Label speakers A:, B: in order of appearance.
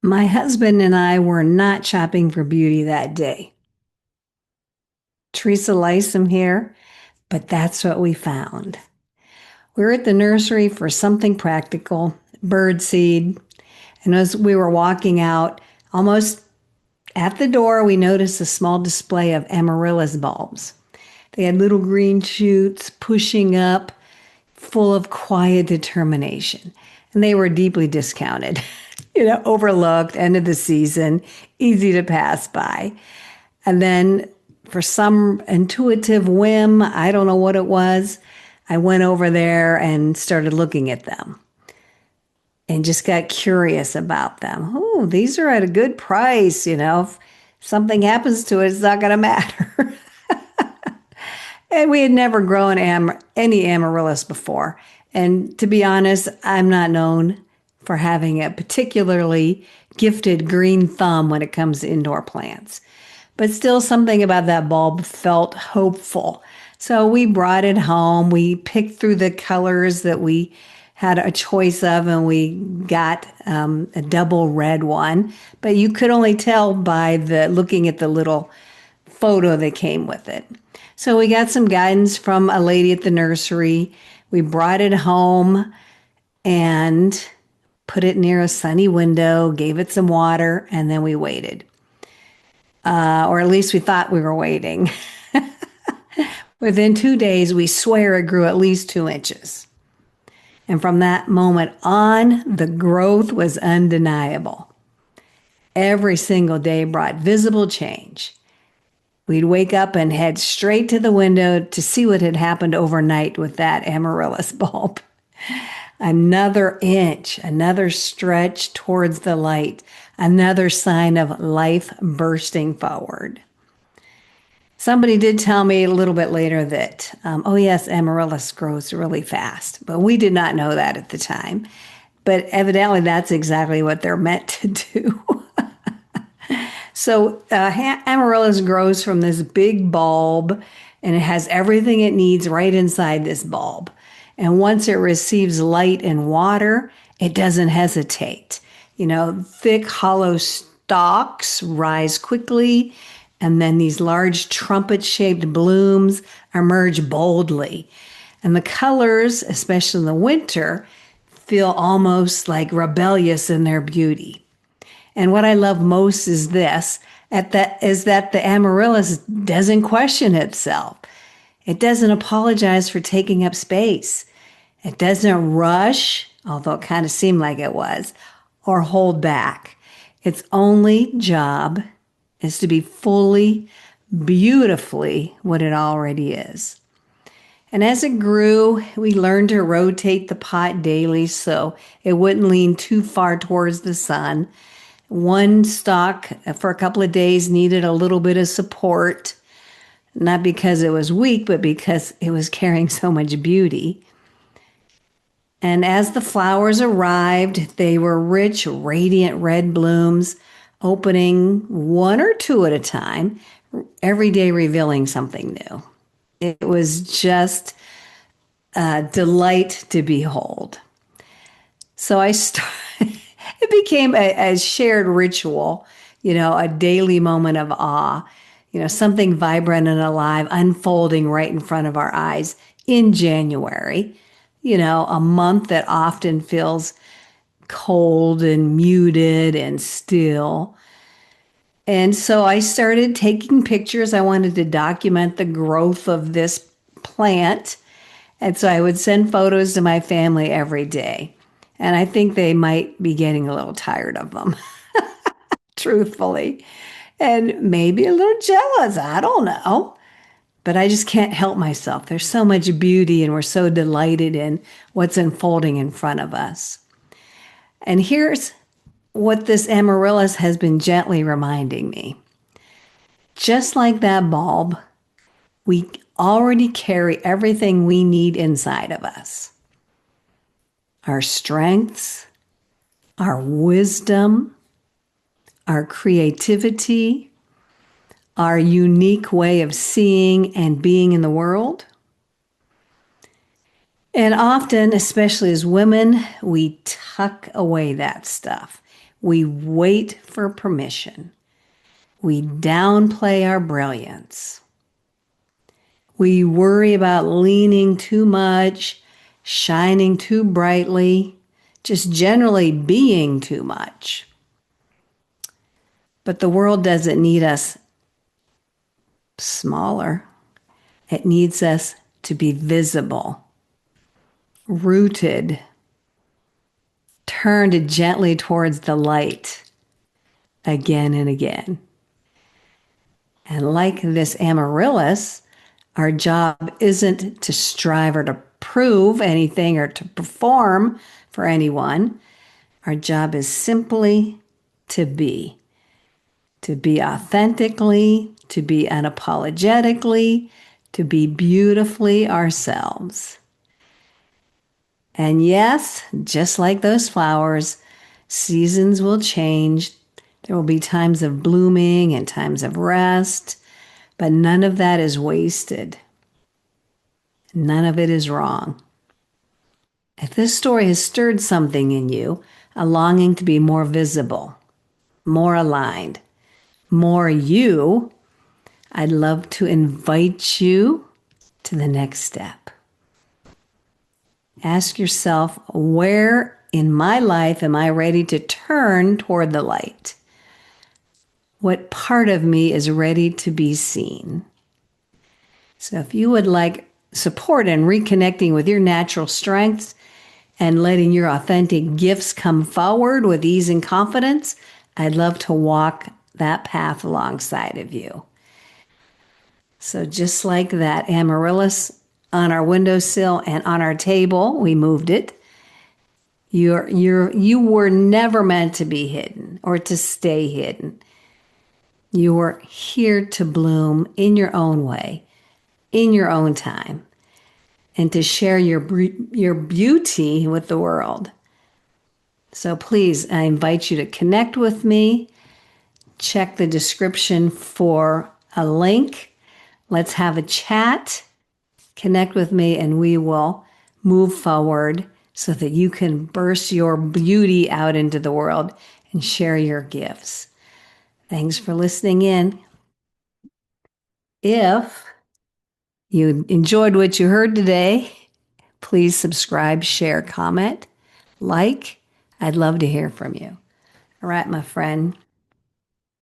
A: My husband and I were not shopping for beauty that day. Teresa Lysum here, but that's what we found. We were at the nursery for something practical, birdseed, and as we were walking out, almost at the door, we noticed a small display of amaryllis bulbs. They had little green shoots pushing up, full of quiet determination, and they were deeply discounted. Overlooked, end of the season, easy to pass by. And then, for some intuitive whim, I don't know what it was, I went over there and started looking at them and just got curious about them. Oh, these are at a good price. If something happens to it, it's not going to matter. And we had never grown any amaryllis before. And to be honest, I'm not known for having a particularly gifted green thumb when it comes to indoor plants. But still, something about that bulb felt hopeful. So we brought it home. We picked through the colors that we had a choice of, and we got a double red one. But you could only tell by the looking at the little photo that came with it. So we got some guidance from a lady at the nursery. We brought it home and put it near a sunny window, gave it some water, and then we waited. Or at least we thought we were waiting. Within 2 days, we swear it grew at least 2 inches. And from that moment on, the growth was undeniable. Every single day brought visible change. We'd wake up and head straight to the window to see what had happened overnight with that amaryllis bulb. Another inch, another stretch towards the light, another sign of life bursting forward. Somebody did tell me a little bit later that, oh yes, amaryllis grows really fast, but we did not know that at the time. But evidently that's exactly what they're meant to do. So amaryllis grows from this big bulb, and it has everything it needs right inside this bulb. And once it receives light and water, it doesn't hesitate. Thick, hollow stalks rise quickly, and then these large trumpet-shaped blooms emerge boldly. And the colors, especially in the winter, feel almost like rebellious in their beauty. And what I love most is that the amaryllis doesn't question itself. It doesn't apologize for taking up space. It doesn't rush, although it kind of seemed like it was, or hold back. Its only job is to be fully, beautifully what it already is. And as it grew, we learned to rotate the pot daily so it wouldn't lean too far towards the sun. One stalk for a couple of days needed a little bit of support, not because it was weak, but because it was carrying so much beauty. And as the flowers arrived, they were rich, radiant red blooms, opening one or two at a time, every day revealing something new. It was just a delight to behold. So it became a shared ritual, a daily moment of awe, something vibrant and alive unfolding right in front of our eyes in January, a month that often feels cold and muted and still. And so I started taking pictures. I wanted to document the growth of this plant. And so I would send photos to my family every day. And I think they might be getting a little tired of them, truthfully, and maybe a little jealous. I don't know. But I just can't help myself. There's so much beauty, and we're so delighted in what's unfolding in front of us. And here's what this amaryllis has been gently reminding me. Just like that bulb, we already carry everything we need inside of us. Our strengths, our wisdom, our creativity, our unique way of seeing and being in the world. And often, especially as women, we tuck away that stuff. We wait for permission. We downplay our brilliance. We worry about leaning too much, shining too brightly, just generally being too much. But the world doesn't need us smaller. It needs us to be visible, rooted, turned gently towards the light again and again. And like this amaryllis, our job isn't to strive or to prove anything or to perform for anyone. Our job is simply to be authentically, to be unapologetically, to be beautifully ourselves. And yes, just like those flowers, seasons will change. There will be times of blooming and times of rest, but none of that is wasted. None of it is wrong. If this story has stirred something in you, a longing to be more visible, more aligned, more you, I'd love to invite you to the next step. Ask yourself, where in my life am I ready to turn toward the light? What part of me is ready to be seen? So if you would like support in reconnecting with your natural strengths and letting your authentic gifts come forward with ease and confidence, I'd love to walk that path alongside of you. So just like that amaryllis on our windowsill and on our table, we moved it. You were never meant to be hidden or to stay hidden. You were here to bloom in your own way, in your own time, and to share your beauty with the world. So please, I invite you to connect with me. Check the description for a link. Let's have a chat. Connect with me and we will move forward so that you can burst your beauty out into the world and share your gifts. Thanks for listening in. If you enjoyed what you heard today, please subscribe, share, comment, like. I'd love to hear from you. All right, my friend.